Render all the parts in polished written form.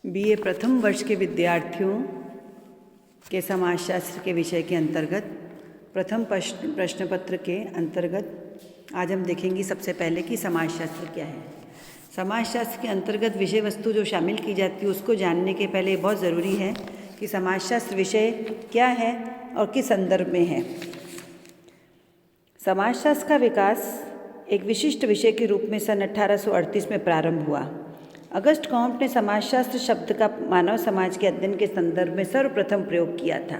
BA प्रथम वर्ष के विद्यार्थियों के समाजशास्त्र के विषय के अंतर्गत प्रथम प्रश्न पत्र के अंतर्गत आज हम देखेंगे सबसे पहले कि समाजशास्त्र क्या है। समाजशास्त्र के अंतर्गत विषय वस्तु जो शामिल की जाती है उसको जानने के पहले बहुत ज़रूरी है कि समाजशास्त्र विषय क्या है और किस संदर्भ में है। समाजशास्त्र का विकास एक विशिष्ट विषय के रूप में सन 1838 में प्रारंभ हुआ। अगस्ट कॉम्ट ने समाजशास्त्र शब्द का मानव समाज के अध्ययन के संदर्भ में सर्वप्रथम प्रयोग किया था।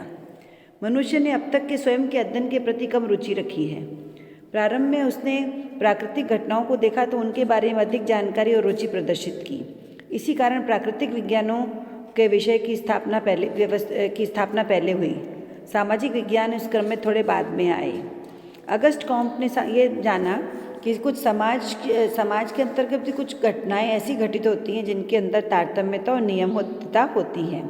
मनुष्य ने अब तक के स्वयं के अध्ययन के प्रति कम रुचि रखी है। प्रारंभ में उसने प्राकृतिक घटनाओं को देखा तो उनके बारे में अधिक जानकारी और रुचि प्रदर्शित की। इसी कारण प्राकृतिक विज्ञानों के विषय की स्थापना पहले हुई। सामाजिक विज्ञान इस क्रम में थोड़े बाद में आए। अगस्ट कॉम्ट ने ये जाना कि कुछ समाज के अंतर्गत भी कुछ घटनाएं ऐसी घटित होती हैं जिनके अंदर तारतम्यता और नियमितता होती है।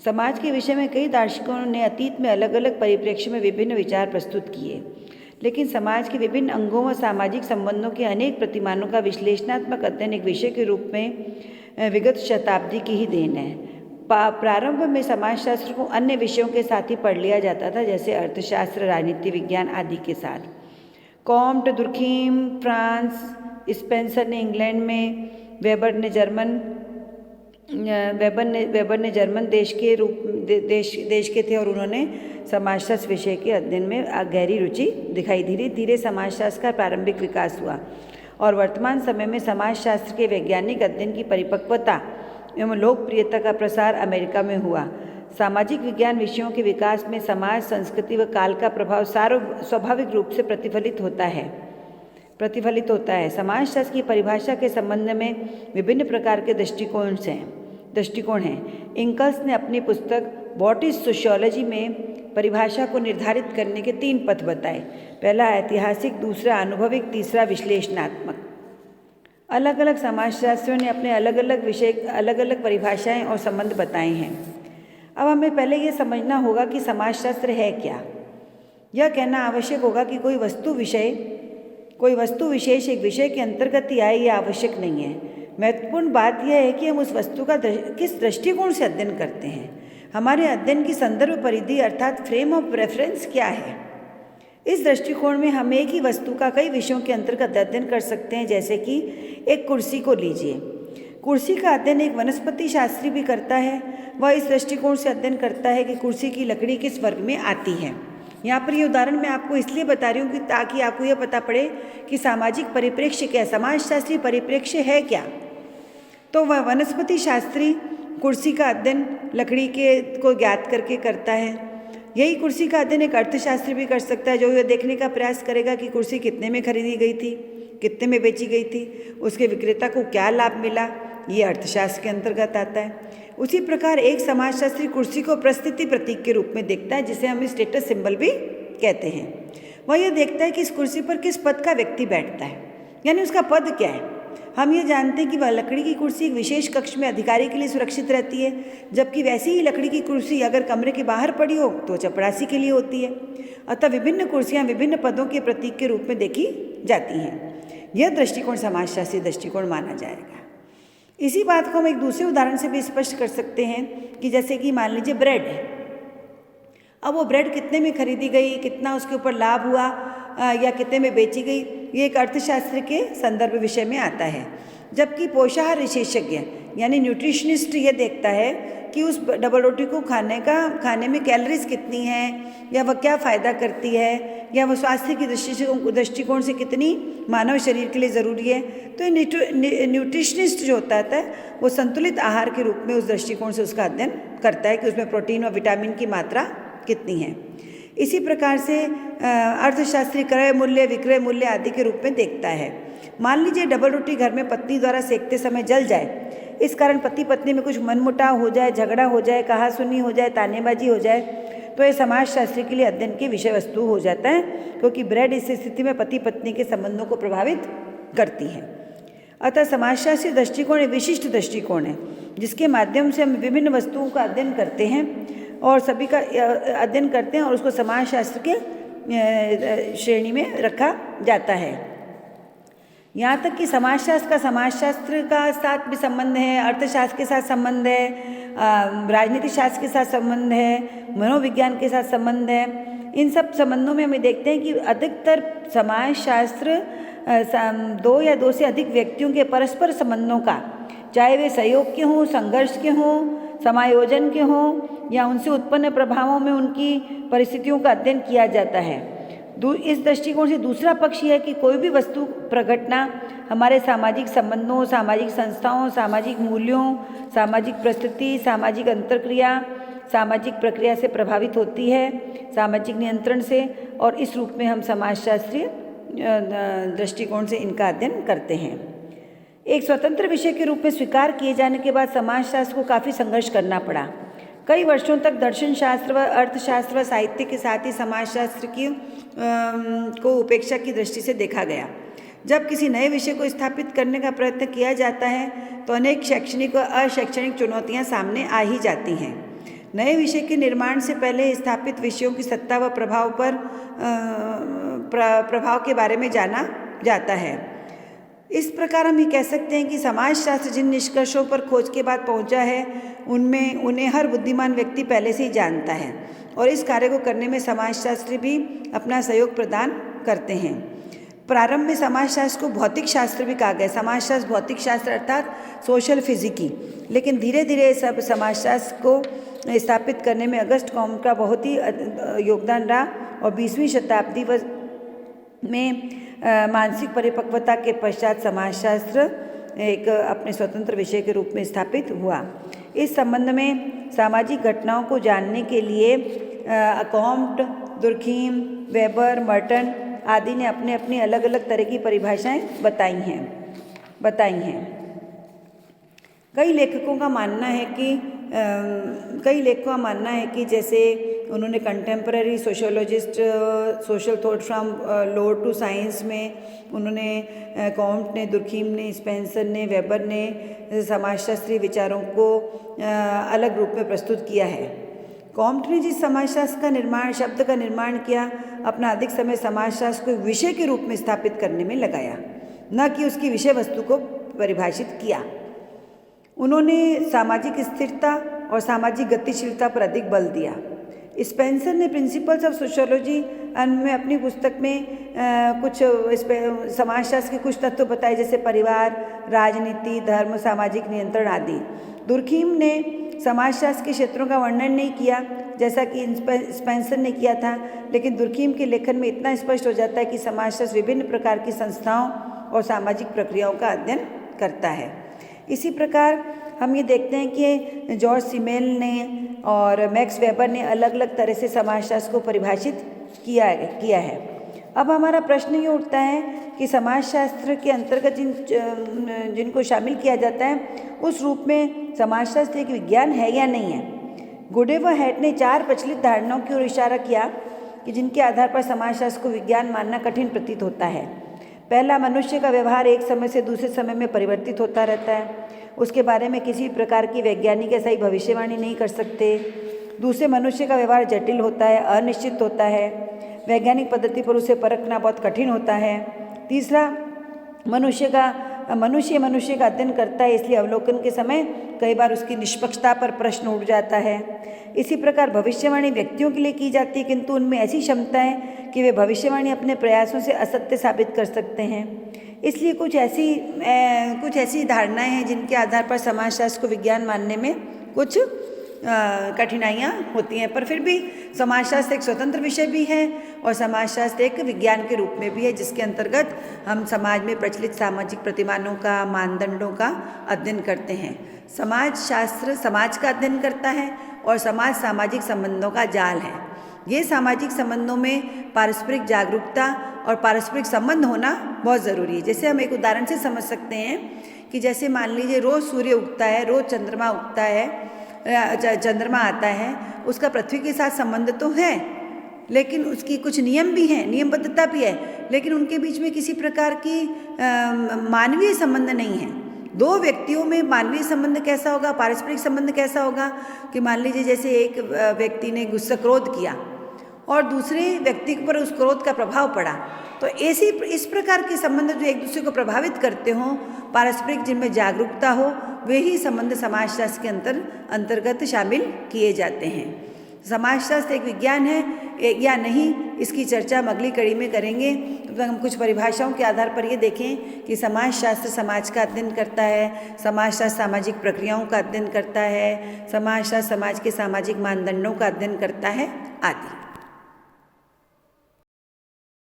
समाज के विषय में कई दार्शनिकों ने अतीत में अलग अलग परिप्रेक्ष्य में विभिन्न विचार प्रस्तुत किए, लेकिन समाज के विभिन्न अंगों व सामाजिक संबंधों के अनेक प्रतिमानों का विश्लेषणात्मक अध्ययन एक विषय के रूप में विगत शताब्दी की ही देन है। प्रारंभ में समाजशास्त्र को अन्य विषयों के साथ ही पढ़ लिया जाता था, जैसे अर्थशास्त्र, राजनीति विज्ञान आदि के साथ। कॉम्ट, दुर्खीम फ्रांस, स्पेंसर ने इंग्लैंड में, वेबर ने जर्मन देश के थे और उन्होंने समाजशास्त्र विषय के अध्ययन में गहरी रुचि दिखाई। धीरे धीरे समाजशास्त्र का प्रारंभिक विकास हुआ और वर्तमान समय में समाजशास्त्र के वैज्ञानिक अध्ययन की परिपक्वता एवं लोकप्रियता का प्रसार अमेरिका में हुआ। सामाजिक विज्ञान विषयों के विकास में समाज, संस्कृति व काल का प्रभाव स्वाभाविक रूप से प्रतिफलित होता है। समाजशास्त्र की परिभाषा के संबंध में विभिन्न प्रकार के दृष्टिकोण हैं। इंकल्स ने अपनी पुस्तक व्हाट इज सोशियोलॉजी में परिभाषा को निर्धारित करने के 3 पथ बताए। पहला ऐतिहासिक, दूसरा अनुभविक, तीसरा विश्लेषणात्मक। अलग अलग समाजशास्त्रियों ने अपने अलग अलग परिभाषाएं और संबंध बताए हैं। अब हमें पहले ये समझना होगा कि समाजशास्त्र है क्या। यह कहना आवश्यक होगा कि कोई वस्तु विशेष एक विषय के अंतर्गत ही आए, यह आवश्यक नहीं है। महत्वपूर्ण बात यह है कि हम उस वस्तु का किस दृष्टिकोण से अध्ययन करते हैं। हमारे अध्ययन की संदर्भ परिधि अर्थात फ्रेम ऑफ रेफरेंस क्या है। इस दृष्टिकोण में हम एक ही वस्तु का कई विषयों के अंतर्गत अध्ययन कर सकते हैं। जैसे कि एक कुर्सी को लीजिए। कुर्सी का अध्ययन एक वनस्पति शास्त्री भी करता है। वह इस दृष्टिकोण से अध्ययन करता है कि कुर्सी की लकड़ी किस वर्ग में आती है। यहाँ पर ये उदाहरण मैं आपको इसलिए बता रही हूँ कि ताकि आपको यह पता पड़े कि सामाजिक परिप्रेक्ष्य क्या, समाजशास्त्रीय परिप्रेक्ष्य है क्या। तो वह वनस्पति शास्त्री कुर्सी का अध्ययन लकड़ी को ज्ञात करके करता है। यही कुर्सी का अध्ययन एक अर्थशास्त्री भी कर सकता है, जो यह देखने का प्रयास करेगा कि कुर्सी कितने में खरीदी गई थी, कितने में बेची गई थी, उसके विक्रेता को क्या लाभ मिला। ये अर्थशास्त्र के अंतर्गत आता है। उसी प्रकार एक समाजशास्त्री कुर्सी को परिस्थिति प्रतीक के रूप में देखता है, जिसे हम स्टेटस सिंबल भी कहते हैं। वह यह देखता है कि इस कुर्सी पर किस पद का व्यक्ति बैठता है, यानी उसका पद क्या है। हम ये जानते हैं कि वह लकड़ी की कुर्सी एक विशेष कक्ष में अधिकारी के लिए सुरक्षित रहती है, जबकि वैसी ही लकड़ी की कुर्सी अगर कमरे के बाहर पड़ी हो तो चपरासी के लिए होती है। अतः विभिन्न कुर्सियाँ विभिन्न पदों के प्रतीक के रूप में देखी जाती हैं। यह दृष्टिकोण समाजशास्त्री दृष्टिकोण माना जाएगा। इसी बात को हम एक दूसरे उदाहरण से भी स्पष्ट कर सकते हैं कि जैसे कि मान लीजिए ब्रेड है। अब वो ब्रेड कितने में खरीदी गई, कितना उसके ऊपर लाभ हुआ या कितने में बेची गई, ये एक अर्थशास्त्र के संदर्भ विषय में आता है। जबकि पोषाहार विशेषज्ञ यानी न्यूट्रिशनिस्ट ये देखता है कि उस डबल रोटी को खाने में कैलोरीज कितनी हैं, या वह क्या फ़ायदा करती है, या वह स्वास्थ्य की दृष्टिकोण से कितनी मानव शरीर के लिए ज़रूरी है। तो न्यूट्रिशनिस्ट जो होता है वो संतुलित आहार के रूप में उस दृष्टिकोण से उसका अध्ययन करता है कि उसमें प्रोटीन और विटामिन की मात्रा कितनी है। इसी प्रकार से अर्थशास्त्री क्रय मूल्य, विक्रय मूल्य आदि के रूप में देखता है। मान लीजिए डबल रोटी घर में पत्नी द्वारा सेकते समय जल जाए, इस कारण पति पत्नी में कुछ मनमुटाव हो जाए, झगड़ा हो जाए, कहासुनी हो जाए, तानेबाजी हो जाए, तो ये समाजशास्त्री के लिए अध्ययन की विषय वस्तु हो जाता है, क्योंकि ब्रेड इस स्थिति में पति पत्नी के संबंधों को प्रभावित करती है। अतः समाजशास्त्रीय दृष्टिकोण एक विशिष्ट दृष्टिकोण है, जिसके माध्यम से हम विभिन्न वस्तुओं का अध्ययन करते हैं और सभी का अध्ययन करते हैं और उसको समाजशास्त्र के श्रेणी में रखा जाता है। यहाँ तक कि समाजशास्त्र का साथ भी संबंध है, अर्थशास्त्र के साथ संबंध है, राजनीतिक शास्त्र के साथ संबंध है, मनोविज्ञान के साथ संबंध है। इन सब संबंधों में हमें देखते हैं कि अधिकतर समाजशास्त्र दो या दो से अधिक व्यक्तियों के परस्पर संबंधों का, चाहे वे सहयोग के हों, संघर्ष के हों, समायोजन के हों या उनसे उत्पन्न प्रभावों में उनकी परिस्थितियों का अध्ययन किया जाता है। इस दृष्टिकोण से दूसरा पक्ष यह है कि कोई भी वस्तु प्रघटना हमारे सामाजिक संबंधों, सामाजिक संस्थाओं, सामाजिक मूल्यों, सामाजिक परिस्थिति, सामाजिक अंतर्क्रिया, सामाजिक प्रक्रिया से प्रभावित होती है, सामाजिक नियंत्रण से, और इस रूप में हम समाजशास्त्रीय दृष्टिकोण से इनका अध्ययन करते हैं। एक स्वतंत्र विषय के रूप में स्वीकार किए जाने के बाद समाजशास्त्र को काफ़ी संघर्ष करना पड़ा। कई वर्षों तक दर्शन शास्त्र व अर्थशास्त्र व साहित्य के साथ ही समाजशास्त्र की को उपेक्षा की दृष्टि से देखा गया। जब किसी नए विषय को स्थापित करने का प्रयत्न किया जाता है तो अनेक शैक्षणिक और अशैक्षणिक चुनौतियां सामने आ ही जाती हैं। नए विषय के निर्माण से पहले स्थापित विषयों की सत्ता व प्रभाव के बारे में जाना जाता है। इस प्रकार हम ये कह सकते हैं कि समाजशास्त्र जिन निष्कर्षों पर खोज के बाद पहुंचा है उनमें उन्हें हर बुद्धिमान व्यक्ति पहले से ही जानता है और इस कार्य को करने में समाजशास्त्री भी अपना सहयोग प्रदान करते हैं। प्रारंभ में समाजशास्त्र को भौतिक शास्त्र भी कहा गया। समाजशास्त्र भौतिक शास्त्र अर्थात सोशल फिजिकी, लेकिन धीरे धीरे सब समाजशास्त्र को स्थापित करने में अगस्ट कॉम्ट का बहुत ही योगदान रहा और 20वीं शताब्दी में मानसिक परिपक्वता के पश्चात समाजशास्त्र एक अपने स्वतंत्र विषय के रूप में स्थापित हुआ। इस संबंध में सामाजिक घटनाओं को जानने के लिए कॉम्ट, दुर्खीम, वेबर, मर्टन आदि ने अपने अपनी अलग अलग तरह की परिभाषाएं बताई हैं। कई लेखकों का मानना है कि जैसे उन्होंने contemporary sociologist social thought from lore to science में उन्होंने कॉम्ट ने, दुर्खीम ने, स्पेंसर ने, वेबर ने समाजशास्त्रीय विचारों को अलग रूप में प्रस्तुत किया है। कॉम्ट ने जिस समाजशास्त्र शब्द का निर्माण किया, अपना अधिक समय समाजशास्त्र को विषय के रूप में स्थापित करने में लगाया, न कि उसकी विषय वस्तु को परिभाषित किया। उन्होंने सामाजिक स्थिरता और सामाजिक गतिशीलता पर अधिक बल दिया। स्पेंसर ने प्रिंसिपल्स ऑफ सोशियोलॉजी में अपनी पुस्तक में कुछ समाजशास्त्र के कुछ तत्व बताए, जैसे परिवार, राजनीति, धर्म, सामाजिक नियंत्रण आदि। दुर्खीम ने समाजशास्त्र के क्षेत्रों का वर्णन नहीं किया जैसा कि स्पेंसर ने किया था, लेकिन दुर्खीम के लेखन में इतना स्पष्ट हो जाता है कि समाजशास्त्र विभिन्न प्रकार की संस्थाओं और सामाजिक प्रक्रियाओं का अध्ययन करता है। इसी प्रकार हम ये देखते हैं कि जॉर्ज सिमेल ने और मैक्स वेबर ने अलग अलग तरह से समाजशास्त्र को परिभाषित किया है। अब हमारा प्रश्न ये उठता है कि समाजशास्त्र के अंतर्गत जिनको शामिल किया जाता है उस रूप में समाजशास्त्र एक विज्ञान है या नहीं है। गुडे व हैट ने 4 प्रचलित धारणाओं की ओर इशारा किया कि जिनके आधार पर समाजशास्त्र को विज्ञान मानना कठिन प्रतीत होता है। पहला, मनुष्य का व्यवहार एक समय से दूसरे समय में परिवर्तित होता रहता है, उसके बारे में किसी प्रकार की वैज्ञानिक ऐसा ही भविष्यवाणी नहीं कर सकते। दूसरे, मनुष्य का व्यवहार जटिल होता है, अनिश्चित होता है, वैज्ञानिक पद्धति पर उसे परखना बहुत कठिन होता है। तीसरा, मनुष्य का अध्ययन करता है, इसलिए अवलोकन के समय कई बार उसकी निष्पक्षता पर प्रश्न उठ जाता है। इसी प्रकार भविष्यवाणी व्यक्तियों के लिए की जाती है, किंतु उनमें ऐसी क्षमता है कि वे भविष्यवाणी अपने प्रयासों से असत्य साबित कर सकते हैं। इसलिए कुछ ऐसी धारणाएं हैं जिनके आधार पर समाजशास्त्र को विज्ञान मानने में कुछ कठिनाइयाँ होती हैं, पर फिर भी समाजशास्त्र एक स्वतंत्र विषय भी है और समाजशास्त्र एक विज्ञान के रूप में भी है, जिसके अंतर्गत हम समाज में प्रचलित सामाजिक प्रतिमानों का, मानदंडों का अध्ययन करते हैं। समाजशास्त्र समाज का अध्ययन करता है और समाज सामाजिक संबंधों का जाल है। ये सामाजिक संबंधों में पारस्परिक जागरूकता और पारस्परिक संबंध होना बहुत ज़रूरी है। जैसे हम एक उदाहरण से समझ सकते हैं कि जैसे मान लीजिए रोज़ सूर्य उगता है, रोज़ चंद्रमा उगता है, चंद्रमा आता है, उसका पृथ्वी के साथ संबंध तो है, लेकिन उसकी कुछ नियम भी हैं, नियमबद्धता भी है, लेकिन उनके बीच में किसी प्रकार की मानवीय संबंध नहीं है। दो व्यक्तियों में मानवीय संबंध कैसा होगा, पारस्परिक संबंध कैसा होगा कि मान लीजिए जैसे एक व्यक्ति ने गुस्सा क्रोध किया और दूसरे व्यक्ति पर उस क्रोध का प्रभाव पड़ा, तो इस प्रकार के संबंध जो एक दूसरे को प्रभावित करते हों, पारस्परिक जिनमें जागरूकता हो, वे ही संबंध समाजशास्त्र के अंतर्गत शामिल किए जाते हैं। समाजशास्त्र एक विज्ञान है या नहीं, इसकी चर्चा हम अगली कड़ी में करेंगे। तो हम कुछ परिभाषाओं के आधार पर ये देखें कि समाजशास्त्र समाज का अध्ययन करता है, समाजशास्त्र सामाजिक प्रक्रियाओं का अध्ययन करता है, समाजशास्त्र समाज के सामाजिक मानदंडों का अध्ययन करता है आदि।